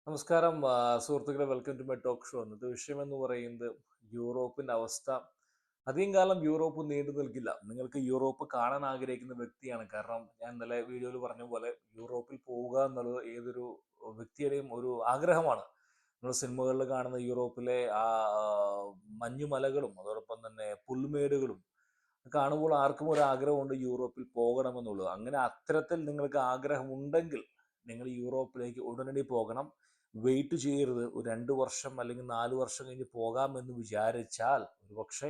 നമസ്കാരം സുഹൃത്തുക്കളെ, welcome to my talk show. ഇന്നത്തെ വിഷയം എന്ന് പറയുന്നത് യൂറോപ്പിന്റെ അവസ്ഥ. അധികം കാലം യൂറോപ്പ് നീണ്ടു നിൽക്കില്ല. നിങ്ങൾക്ക് യൂറോപ്പ് കാണാൻ ആഗ്രഹിക്കുന്ന വ്യക്തിയാണ്. കാരണം ഞാൻ ഇന്നലെ വീഡിയോയിൽ പറഞ്ഞ പോലെ യൂറോപ്പിൽ പോവുക എന്നുള്ളത് ഏതൊരു വ്യക്തിയുടെയും ഒരു ആഗ്രഹമാണ്. നമ്മൾ സിനിമകളിൽ കാണുന്ന യൂറോപ്പിലെ ആ മഞ്ഞുമലകളും അതോടൊപ്പം തന്നെ പുൽമേടുകളും കാണുമ്പോൾ ആർക്കും ഒരു ആഗ്രഹമുണ്ട് യൂറോപ്പിൽ പോകണമെന്നുള്ളത്. അങ്ങനെ അത്തരത്തിൽ നിങ്ങൾക്ക് ആഗ്രഹമുണ്ടെങ്കിൽ നിങ്ങൾ യൂറോപ്പിലേക്ക് ഉടനടി പോകണം. വെയിറ്റ് ചെയ്യരുത്. ഒരു 2 വർഷം അല്ലെങ്കിൽ 4 വർഷം കഴിഞ്ഞ് പോകാമെന്ന് വിചാരിച്ചാൽ ഒരുപക്ഷെ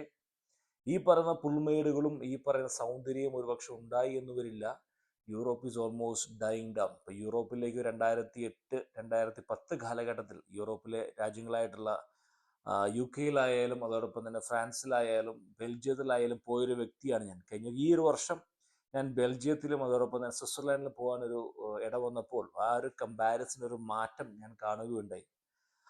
ഈ പറയുന്ന പുൽമേടുകളും ഈ പറയുന്ന സൗന്ദര്യം ഒരുപക്ഷെ ഉണ്ടായി എന്ന് വരില്ല. Europe is almost dying down. ഇപ്പോൾ യൂറോപ്പിലേക്ക് 2008 2010 കാലഘട്ടത്തിൽ യൂറോപ്പിലെ രാജ്യങ്ങളായിട്ടുള്ള യു കെയിലായാലും അതോടൊപ്പം തന്നെ ഫ്രാൻസിലായാലും ബെൽജിയത്തിലായാലും പോയൊരു വ്യക്തിയാണ് ഞാൻ. കഴിഞ്ഞ ഈ ഒരു വർഷം ഞാൻ ബെൽജിയത്തിലും അതോടൊപ്പം തന്നെ സ്വിറ്റ്സർലാൻഡിലും പോകാനൊരു ഇട വന്നപ്പോൾ ആ ഒരു കമ്പാരിസൺ, ഒരു മാറ്റം ഞാൻ കാണുകയുണ്ടായി.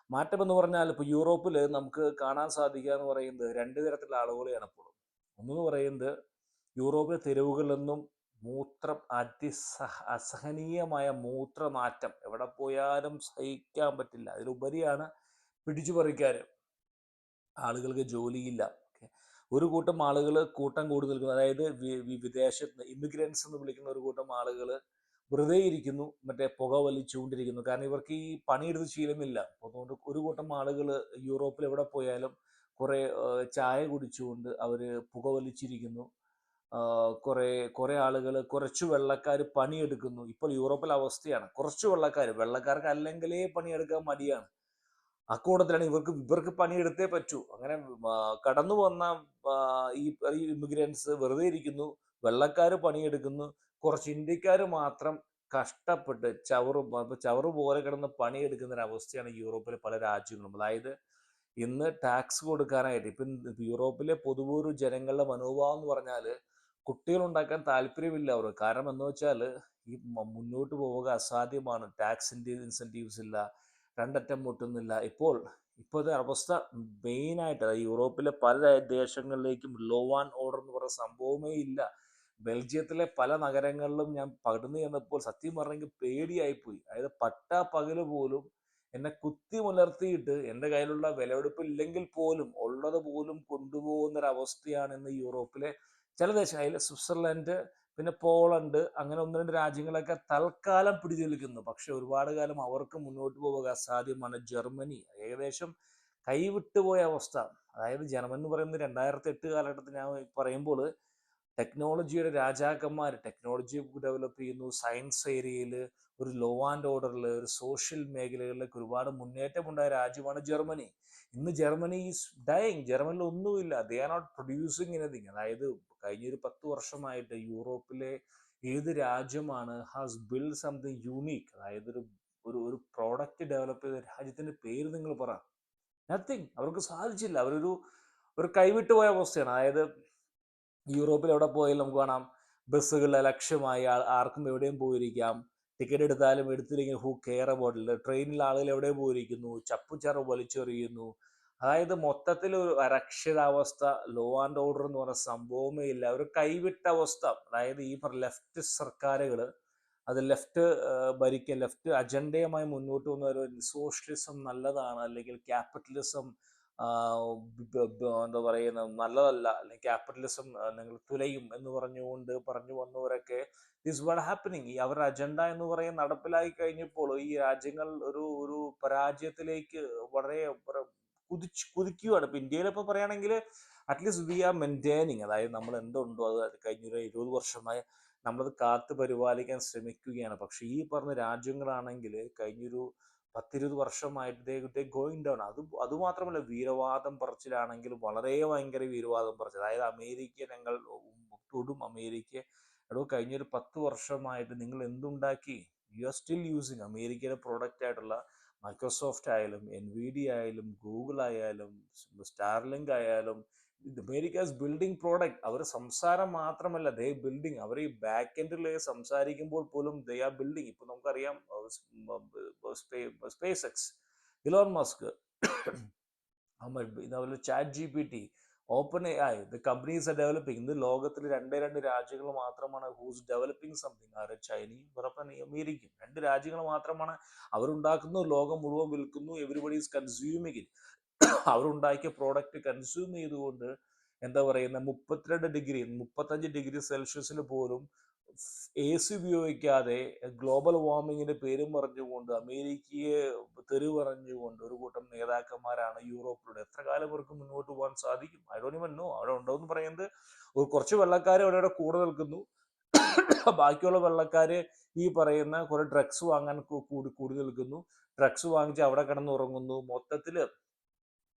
മാറ്റം എന്ന് പറഞ്ഞാൽ ഇപ്പോൾ യൂറോപ്പിൽ നമുക്ക് കാണാൻ സാധിക്കുക എന്ന് പറയുന്നത് രണ്ട് തരത്തിലുള്ള ആളുകളെയാണ് ഇപ്പോൾ. ഒന്നെന്ന് പറയുന്നത് യൂറോപ്പിലെ തെരുവുകളിൽ നിന്നും മൂത്രം അസഹനീയമായ മൂത്രനാറ്റം എവിടെ പോയാലും സഹിക്കാൻ പറ്റില്ല. അതിലുപരിയാണ് പിടിച്ചുപറിക്കാർ. ആളുകൾക്ക് ജോലിയില്ല. ഓക്കെ, ഒരു കൂട്ടം ആളുകൾ കൂട്ടം കൂടി നിൽക്കുന്നു. അതായത് വിദേശത്ത് ഇമിഗ്രൻസ് എന്ന് വിളിക്കുന്ന ഒരു കൂട്ടം ആളുകൾ വെറുതെ ഇരിക്കുന്നു, മറ്റേ പുക വലിച്ചുകൊണ്ടിരിക്കുന്നു. കാരണം ഇവർക്ക് ഈ പണിയെടുത്ത് ശീലമില്ല. അതുകൊണ്ട് ഒരു കൂട്ടം ആളുകൾ യൂറോപ്പിൽ എവിടെ പോയാലും കുറേ ചായ കുടിച്ചുകൊണ്ട് അവർ പുക വലിച്ചിരിക്കുന്നു. കുറേ കുറേ ആളുകൾ, കുറച്ച് വെള്ളക്കാർ പണിയെടുക്കുന്നു. ഇപ്പോൾ യൂറോപ്പിലെ അവസ്ഥയാണ്, കുറച്ച് വെള്ളക്കാർക്ക് അല്ലെങ്കിലേ പണിയെടുക്കാൻ മടിയാണ്. അക്കൂട്ടത്തിലാണ് ഇവർക്ക് പണിയെടുത്തേ പറ്റൂ. അങ്ങനെ കടന്നു വന്ന ആ, ഈ ഈ ഇമിഗ്രൻസ് വെറുതെ ഇരിക്കുന്നു, വെള്ളക്കാർ പണിയെടുക്കുന്നു, കുറച്ച് ഇന്ത്യക്കാർ മാത്രം കഷ്ടപ്പെട്ട് ചവറ് പോലെ കിടന്ന് പണിയെടുക്കുന്ന ഒരു അവസ്ഥയാണ് യൂറോപ്പിലെ പല രാജ്യങ്ങളും. അതായത് ഇന്ന് ടാക്സ് കൊടുക്കാനായിട്ട് ഇപ്പം യൂറോപ്പിലെ പൊതുവൊരു ജനങ്ങളുടെ മനോഭാവം എന്ന് പറഞ്ഞാൽ കുട്ടികളുണ്ടാക്കാൻ താല്പര്യമില്ല അവർക്ക്. കാരണം എന്ന് വെച്ചാൽ ഈ മുന്നോട്ട് പോവുക അസാധ്യമാണ്. ടാക്സിൻ്റെ ഇൻസെൻറ്റീവ്സ് ഇല്ല, രണ്ടറ്റം മുട്ടുന്നില്ല. ഇപ്പോഴത്തെ അവസ്ഥ മെയിനായിട്ട് യൂറോപ്പിലെ പല ദേശങ്ങളിലേക്കും ലോ ആൻഡ് ഓർഡർ എന്ന് പറയുന്ന സംഭവമേ ഇല്ല. ബെൽജിയത്തിലെ പല നഗരങ്ങളിലും ഞാൻ പകർന്നു ചെന്നപ്പോൾ സത്യം പറഞ്ഞെങ്കിൽ പേടിയായിപ്പോയി. അതായത് പട്ടാ പകല് പോലും എന്നെ കുത്തിമുലർത്തിയിട്ട് എൻ്റെ കയ്യിലുള്ള വിലപിടിപ്പില്ലെങ്കിൽ പോലും ഉള്ളത് പോലും കൊണ്ടുപോകുന്നൊരവസ്ഥയാണ് ഇന്ന് യൂറോപ്പിലെ ചില ദേശങ്ങൾ. അതിൽ സ്വിറ്റ്സർലൻഡ്, പിന്നെ പോളണ്ട്, അങ്ങനെ ഒന്ന് രണ്ട് രാജ്യങ്ങളൊക്കെ തൽക്കാലം പിടിച്ചു നിൽക്കുന്നു. പക്ഷെ ഒരുപാട് കാലം അവർക്ക് മുന്നോട്ട് പോവുക അസാധ്യമാണ്. ജർമ്മനി ഏകദേശം കൈവിട്ടുപോയ അവസ്ഥ. അതായത് ജർമ്മനി എന്ന് പറയുന്നത് 2008 കാലഘട്ടത്തിൽ ഞാൻ പറയുമ്പോൾ ടെക്നോളജിയുടെ രാജാക്കന്മാർ ടെക്നോളജി ഡെവലപ്പ് ചെയ്യുന്നു. സയൻസ് ഏരിയയിൽ, ഒരു ലോ ആൻഡ് ഓർഡറിൽ, ഒരു സോഷ്യൽ മേഖലകളിലൊക്കെ ഒരുപാട് മുന്നേറ്റമുണ്ടായ രാജ്യമാണ് ജർമ്മനി. ഇന്ന് ജർമ്മനി ഈസ് ഡൈയിങ്. ജർമ്മനിൽ ഒന്നുമില്ല. They are not producing anything. അതായത് കഴിഞ്ഞൊരു 10 വർഷമായിട്ട് യൂറോപ്പിലെ ഏത് രാജ്യമാണ് ഹാസ് ബിൽഡ് സംതിങ് യൂണീക്ക്, അതായത് ഒരു ഒരു ഒരു പ്രോഡക്റ്റ് ഡെവലപ്പ് ചെയ്ത രാജ്യത്തിന്റെ പേര് നിങ്ങൾ പറ. നത്തിങ്. അവർക്ക് സാധിച്ചില്ല. ഒരു കൈവിട്ടു പോയ അവസ്ഥയാണ്. അതായത് യൂറോപ്പിൽ എവിടെ പോയാലും നമുക്ക് കാണാം ബസ്സുകളിൽ ലക്ഷ്യമായി ആർക്കും എവിടെയും പോയിരിക്കാം. ടിക്കറ്റ് എടുത്താലും എടുത്തില്ലെങ്കിൽ ഹൂ കെയർ അബൌട്ട് ഇല്ല. ട്രെയിനിൽ ആളുകൾ എവിടെ പോയിരിക്കുന്നു, ചപ്പുചറ വലിച്ചെറിയുന്നു. അതായത് മൊത്തത്തിൽ ഒരു അരക്ഷിതാവസ്ഥ. ലോ ആൻഡ് ഓർഡർ എന്ന് പറയുന്ന സംഭവമേ ഇല്ല. ഒരു കൈവിട്ട അവസ്ഥ. അതായത് ഈ ലെഫ്റ്റ് സർക്കാരുകൾ, അത് ലെഫ്റ്റ് അജണ്ടയുമായി മുന്നോട്ട് വന്ന ഒരു സോഷ്യലിസം നല്ലതാണ്, അല്ലെങ്കിൽ ക്യാപിറ്റലിസം എന്താ പറയുന്നത് നല്ലതല്ല, അല്ലെങ്കിൽ ക്യാപിറ്റലിസം നിങ്ങൾ തുലയും എന്ന് പറഞ്ഞു വന്നവരൊക്കെ ദിസ് വാട്ട് ഹാപ്പനിങ്. ഈ അവരുടെ അജണ്ട എന്ന് പറയുന്നത് നടപ്പിലായി കഴിഞ്ഞപ്പോൾ ഈ രാജ്യങ്ങൾ ഒരു ഒരു പരാജയത്തിലേക്ക് വളരെ കുതിക്കുകയാണ്. ഇപ്പൊ ഇന്ത്യയിൽ ഇപ്പൊ പറയുകയാണെങ്കിൽ അറ്റ്ലീസ്റ്റ് വി ആർ മെയിൻറ്റെയിനിങ്. അതായത് നമ്മൾ എന്തുണ്ടോ അത് കഴിഞ്ഞൊരു 20 വർഷമായി നമ്മളത് കാത്തു പരിപാലിക്കാൻ ശ്രമിക്കുകയാണ്. പക്ഷെ ഈ പറഞ്ഞ രാജ്യങ്ങളാണെങ്കിൽ കഴിഞ്ഞൊരു 10-20 വർഷമായിട്ട് ഗോയിങ് ഡൗൺ. അതുമാത്രമല്ല, വീരവാദം പറച്ചിലാണെങ്കിൽ വളരെ ഭയങ്കര വീരവാദം പറച്ചിൽ. അതായത് അമേരിക്ക ഞങ്ങൾ തൊടും, അമേരിക്ക എടോ കഴിഞ്ഞൊരു 10 വർഷമായിട്ട് നിങ്ങൾ എന്തുണ്ടാക്കി? യു ആർ സ്റ്റിൽ യൂസിങ് അമേരിക്കയുടെ പ്രോഡക്റ്റ് ആയിട്ടുള്ള മൈക്രോസോഫ്റ്റ് ആയാലും എൻവിഡി ആയാലും ഗൂഗിൾ ആയാലും സ്റ്റാർലിങ്ക് ആയാലും അമേരിക്കാസ് ബിൽഡിംഗ് പ്രോഡക്റ്റ്. അവർ സംസാരം മാത്രമല്ല, ദേ ബിൽഡിങ്. അവർ ഈ ബാക്ക് എൻഡിൽ സംസാരിക്കുമ്പോൾ പോലും ദേ ആർ ബിൽഡിങ്. ഇപ്പൊ നമുക്കറിയാം സ്പേസ് എക്സ്, ഇലോൺ മസ്ക്, അതുപോലെ ChatGPT, OpenAI the companies are developing. ഇന്ന് ലോകത്തിൽ രണ്ട് രാജ്യങ്ങൾ മാത്രമാണ് ഹൂസ് ഡെവലപ്പിംഗ് സംതിങ്, ആര് ചൈനയും അമേരിക്കയും. രണ്ട് രാജ്യങ്ങൾ മാത്രമാണ്. അവരുണ്ടാക്കുന്നു, ലോകം മുഴുവൻ വിൽക്കുന്നു, എവരിബഡി ഈസ് കൺസ്യൂമിങ് ഇറ്റ്. അവരുണ്ടാക്കിയ പ്രോഡക്റ്റ് കൺസ്യൂം ചെയ്തുകൊണ്ട് എന്താ പറയുന്ന 35 ഡിഗ്രി സെൽഷ്യസിൽ പോലും AC ഉപയോഗിക്കാതെ ഗ്ലോബൽ വാർമിങ്ങിന്റെ പേരും പറഞ്ഞുകൊണ്ട് അമേരിക്കയെ തെറി പറഞ്ഞുകൊണ്ട് ഒരു കൂട്ടം നേതാക്കന്മാരാണ് യൂറോപ്പിലൂടെ. എത്ര കാലം ഇവർക്ക് മുന്നോട്ട് പോകാൻ സാധിക്കും? I don't even know. അവിടെ ഉണ്ടോയെന്ന് പറയുന്നത് കുറച്ച് വെള്ളക്കാർ അവിടെ കൂടെ നിൽക്കുന്നു, ബാക്കിയുള്ള വെള്ളക്കാര് ഈ പറയുന്ന കുറെ ഡ്രഗ്സ് വാങ്ങാൻ കൂടി നിൽക്കുന്നു, ഡ്രഗ്സ് വാങ്ങിച്ച് അവിടെ കിടന്നുറങ്ങുന്നു. മൊത്തത്തില്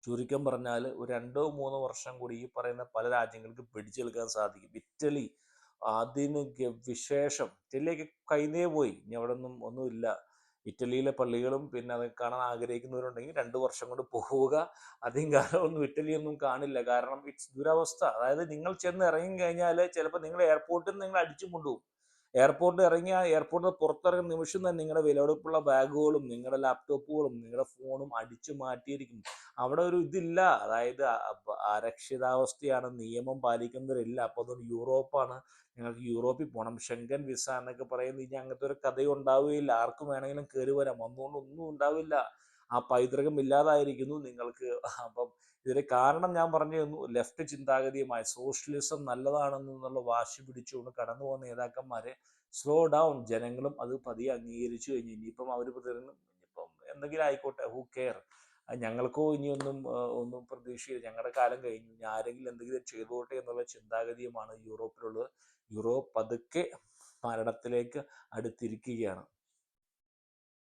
ചുരുക്കം പറഞ്ഞാൽ ഒരു 2-3 വർഷം കൂടി ഈ പറയുന്ന പല രാജ്യങ്ങൾക്ക് പിടിച്ചെടുക്കാൻ സാധിക്കും. ഇറ്റലി അതിന് വിശേഷം, ഇറ്റലിയൊക്കെ കൈനേ പോയി, ഇനി അവിടെ ഒന്നുമില്ല. ഇറ്റലിയിലെ പള്ളികളും പിന്നെ അത് കാണാൻ ആഗ്രഹിക്കുന്നവരുണ്ടെങ്കിൽ 2 വർഷം കൊണ്ട് പോവുക. അധികം കാലമൊന്നും ഇറ്റലിയൊന്നും കാണില്ല. കാരണം ഇറ്റ്സ് ദുരവസ്ഥ. അതായത് നിങ്ങൾ ചെന്ന് ഇറങ്ങി കഴിഞ്ഞാൽ ചിലപ്പോൾ നിങ്ങൾ എയർപോർട്ടിൽ നിന്ന് നിങ്ങൾ അടിച്ചു കൊണ്ടുപോകും. എയർപോർട്ടിൽ പുറത്തിറങ്ങുന്ന നിമിഷം തന്നെ നിങ്ങളുടെ വിലപിടിപ്പുള്ള ബാഗുകളും നിങ്ങളുടെ ലാപ്ടോപ്പുകളും നിങ്ങളുടെ ഫോണും അടിച്ചു മാറ്റിയിരിക്കും. അവിടെ ഒരു ഇതില്ല, അതായത് അരക്ഷിതാവസ്ഥയാണ്, നിയമം പാലിക്കുന്നവരില്ല. അപ്പോൾ അതൊരു യൂറോപ്പാണ്, നിങ്ങൾക്ക് യൂറോപ്പിൽ പോകണം, ഷെങ്കൻ വിസ എന്നൊക്കെ പറയുന്നത് ഇനി അങ്ങനത്തെ ഒരു കഥയും ഉണ്ടാവുകയില്ല. ആർക്കും വേണമെങ്കിലും കയറി വരാം, വന്നുകൊണ്ട് ഒന്നും ഉണ്ടാവില്ല. ആ പൈതൃകം ഇല്ലാതായിരിക്കുന്നു നിങ്ങൾക്ക്. അപ്പം ഇതിന് കാരണം ഞാൻ പറഞ്ഞു തന്നു, ലെഫ്റ്റ് ചിന്താഗതിയുമായി സോഷ്യലിസം നല്ലതാണെന്നുള്ള വാശി പിടിച്ചുകൊണ്ട് കടന്നു പോകുന്ന നേതാക്കന്മാരെ സ്ലോ ഡൗൺ. ജനങ്ങളും അത് പതിയെ അംഗീകരിച്ചു കഴിഞ്ഞു. ഇനിയിപ്പം അവർ ഇനിയിപ്പം എന്തെങ്കിലും ആയിക്കോട്ടെ, ഹൂ കെയർ, ഞങ്ങൾക്കോ ഒന്നും പ്രതീക്ഷയില്ല, ഞങ്ങളുടെ കാലം കഴിഞ്ഞു, ഇനി ആരെങ്കിലും എന്തെങ്കിലും ചെയ്തോട്ടെ എന്നുള്ള ചിന്താഗതിയുമാണ് യൂറോപ്പിലുള്ളത്. യൂറോപ്പ് പതുക്കെ മരണത്തിലേക്ക് അടുത്തിരിക്കുകയാണ്.